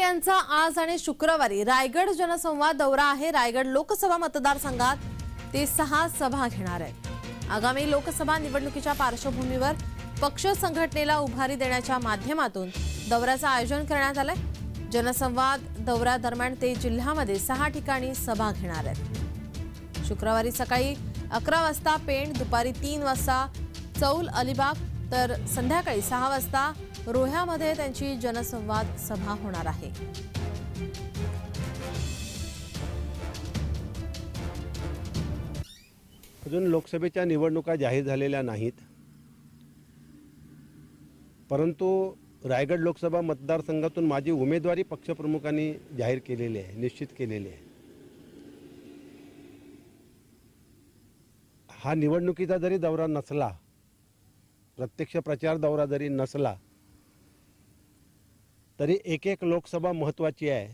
यांचा आज आणि शुक्रवारी रायगड जनसंवाद दौरा आहे। रायगड लोकसभा मतदारसंघात ते 6 सभा घेणार आहेत। आगामी लोकसभा निवडणुकीच्या पार्श्वभूमीवर पक्ष संघटनेला उभारी देण्याच्या माध्यमातून दौऱ्याचं आयोजन करण्यात आलंय। जनसंवाद दौऱ्यादरम्यान ते जिल्ह्यामध्ये 6 ठिकाणी सभा घेणार आहेत। शुक्रवारी सकाळी 11 वाजता पेण, दुपारी 3 वाजता चौल अलिबाग तर संध्याकाळी 6 वाजता रोह्यामध्ये त्यांची जनसंवाद सभा होणार आहे। अजून लोकसभेच्या निवडणुका जाहीर झालेल्या नाहीत, परंतु रायगड लोकसभा मतदारसंघातून माझी उमेदवारी पक्षप्रमुखांनी जाहीर केलेली आहे, निश्चित केलेली आहे। हा निवडणुकीचा जरी दौरा नसला, प्रत्यक्ष प्रचार दौरा जरी नसला, तरी एक लोकसभा महत्त्वाची आहे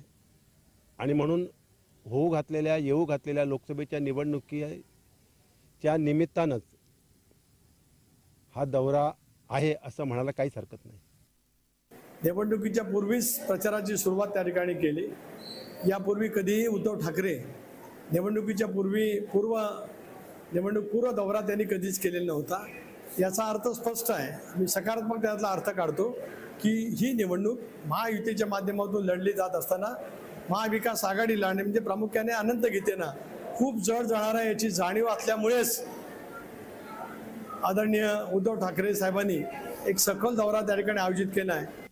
आणि म्हणून येऊ घातलेल्या लोकसभेच्या निवडणुकीच्या निमित्तानंच हा दौरा आहे असं म्हणायला काहीच हरकत नाही। निवडणुकीच्या पूर्वीच प्रचाराची सुरुवात त्या ठिकाणी केली। यापूर्वी कधीही उद्धव ठाकरे निवडणुकीच्या पूर्व दौरा त्यांनी कधीच केलेला नव्हता। याचा अर्थ स्पष्ट आहे, मी सकारात्मक त्यातला अर्थ काढतो की ही निवडणूक महायुतीच्या माध्यमातून लढली जात असताना महाविकास आघाडीला आणि म्हणजे प्रामुख्याने अनंत गीतेना खूप जड जाणार आहे याची जाणीव असल्यामुळेच आदरणीय उद्धव ठाकरे साहेबांनी एक सखोल दौरा त्या ठिकाणी आयोजित केला आहे।